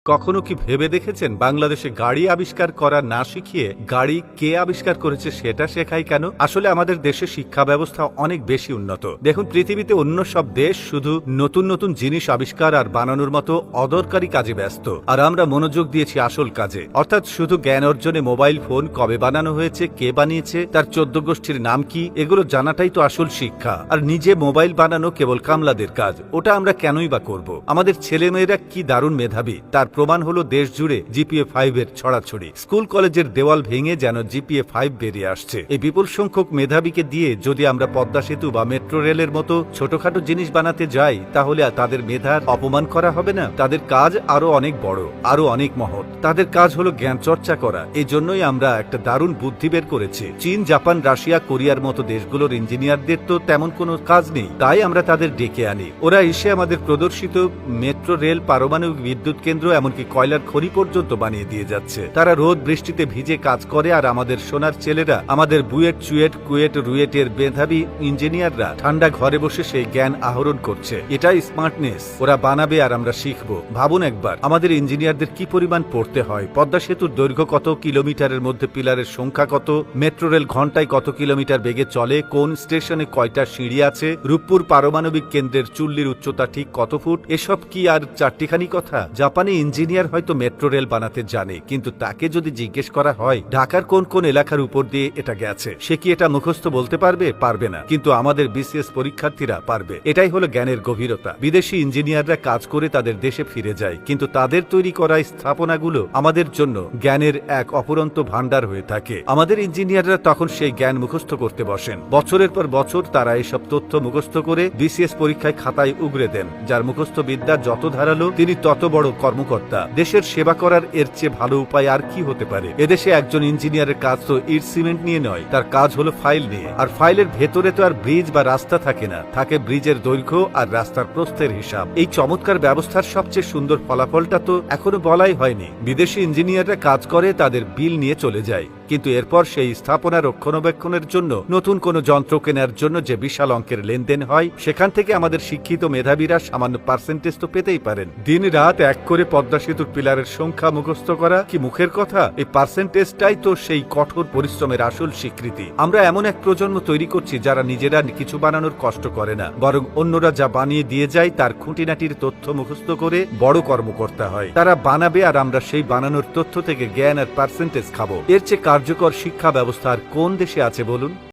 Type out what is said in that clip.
কখনো কি ভেবে দেখেছেন বাংলাদেশে গাড়ি আবিষ্কার করা না শিখিয়ে গাড়ি কে আবিষ্কার করেছে সেটা শেখায় কেন? আসলে আমাদের দেশে শিক্ষা ব্যবস্থা অনেক বেশি উন্নত। দেখুন, পৃথিবীতে অন্য সব দেশ শুধু নতুন নতুন জিনিস আবিষ্কার আর বানানোর মতো অদরকারি কাজে ব্যস্ত, আর আমরা মনোযোগ দিয়েছি আসল কাজে, অর্থাৎ শুধু জ্ঞান অর্জনে। মোবাইল ফোন কবে বানানো হয়েছে, কে বানিয়েছে, তার 14 গোষ্ঠীর নাম কি, এগুলো জানাটাই তো আসল শিক্ষা। আর নিজে মোবাইল বানানো কেবল কামলাদের কাজ, ওটা আমরা কেনই বা করব? আমাদের ছেলেমেয়েরা কি দারুণ মেধাবী, তার প্রমাণ হলো দেশ জুড়ে জিপিএ 5 এর ছড়াছড়ি। স্কুল কলেজের দেওয়াল ভেঙে যেন জিপিএ 5 বেরিয়ে আসছে। এই বিপুল সংখ্যক মেধাবীকে দিয়ে যদি আমরা পদ্মা সেতু বা মেট্রো রেলের মতো ছোটখাটো জিনিস বানাতে যাই, তাহলে তাদের মেধার অপমান করা হবে না? তাদের কাজ আরো অনেক বড়, আরো অনেক মহৎ। তাদের কাজ হলো জ্ঞান চর্চা করা। এই জন্যই আমরা একটা দারুণ বুদ্ধি বের করেছি। চীন, জাপান, রাশিয়া, কোরিয়ার মতো দেশগুলোর ইঞ্জিনিয়ারদের তো তেমন কোনো কাজ নেই, তাই আমরা তাদের ডেকে আনি। ওরা এসে আমাদের প্রদর্শিত মেট্রো রেল, পারমাণবিক বিদ্যুৎ কেন্দ্র, এমনকি কয়লার খনি পর্যন্ত বানিয়ে দিয়ে যাচ্ছে। তারা রোদ বৃষ্টিতে ভিজে কাজ করে, আর আমাদের সোনার ছেলেরা, আমাদের বুয়েট, চুয়েট, কুয়েট, রুয়েটের মেধাবী ইঞ্জিনিয়াররা ঠান্ডা ঘরে বসে সেই জ্ঞান আহরণ করছে। এটাই স্মার্টনেস। ওরা বানাবে আর আমরা শিখবো। ভাবুন একবার, আমাদের ইঞ্জিনিয়ারদের কি পরিমাণ পড়তে হয়। পদ্মা সেতুর দৈর্ঘ্য কত, কিলোমিটারের মধ্যে পিলারের সংখ্যা কত, মেট্রো রেল ঘন্টায় কত কিলোমিটার বেগে চলে, কোন স্টেশনে কয়টা সিঁড়ি আছে, রূপপুর পারমাণবিক কেন্দ্রের চুল্লির উচ্চতা ঠিক কত ফুট, এসব কি আর চারটিখানি কথা? জাপানি ইঞ্জিনিয়ার হয়তো মেট্রো রেল বানাতে জানে, কিন্তু তাকে যদি জিজ্ঞেস করা হয় ঢাকার কোন কোন এলাকার উপর দিয়ে এটা গেছে, সে কি এটা মুখস্থ বলতে পারবে? পারবে না। কিন্তু আমাদের বিসিএস পরীক্ষার্থীরা পারবে। এটাই হলো জ্ঞানের গভীরতা। বিদেশি ইঞ্জিনিয়াররা কাজ করে তাদের দেশে ফিরে যায়, কিন্তু তাদের তৈরি করা স্থাপনাগুলো আমাদের জন্য জ্ঞানের এক অপুরন্ত ভান্ডার হয়ে থাকে। আমাদের ইঞ্জিনিয়াররা তখন সেই জ্ঞান মুখস্থ করতে বসেন। বছরের পর বছর তারা এসব তথ্য মুখস্থ করে বিসিএস পরীক্ষায় খাতায় উগরে দেন। যার মুখস্থ বিদ্যা যত ধারালো, তিনি তত বড় কর্মকর্তা। দেশের সেবা করার এর চেয়ে ভালো উপায় আর কি হতে পারে? এদেশে একজন ইঞ্জিনিয়ারের কাজ তো ইট সিমেন্ট নিয়ে নয়, তার কাজ হলো ফাইল নিয়ে। আর ফাইলের ভেতরে তো আর ব্রিজ বা রাস্তা থাকে না, থাকে ব্রিজের দৈর্ঘ্য আর রাস্তার প্রস্থের হিসাব। এই চমৎকার ব্যবস্থার সবচেয়ে সুন্দর ফলাফলটা তো এখনো বলাই হয়নি। বিদেশি ইঞ্জিনিয়াররা কাজ করে, তাদের বিল নিয়ে চলে যায়, কিন্তু এরপর সেই স্থাপনা রক্ষণাবেক্ষণের জন্য, নতুন কোন যন্ত্র কেনার জন্য যে বিশাল অঙ্কের লেনদেন হয়, সেখান থেকে আমাদের শিক্ষিত মেধাবীরা সামান্য পার্সেন্টেজ তো পেতেই পারেন। দিন রাত এক করে পদ্মা সেতুর পিলারের সংখ্যা মুখস্থ করা কি মুখের কথা? এই পার্সেন্টেজটাই তো সেই কঠোর পরিশ্রমের আসল স্বীকৃতি। আমরা এমন এক প্রজন্ম তৈরি করছি যারা নিজেরা কিছু বানানোর কষ্ট করে না, বরং অন্যরা যা বানিয়ে দিয়ে যায় তার খুঁটিনাটির তথ্য মুখস্থ করে বড় কর্মকর্তা হয়। তারা বানাবে আর আমরা সেই বানানোর তথ্য থেকে জ্ঞান আর পার্সেন্টেজ খাবো। এর চেয়ে কার্যকর শিক্ষা ব্যবস্থা আর কোন দেশে আছে বলুন?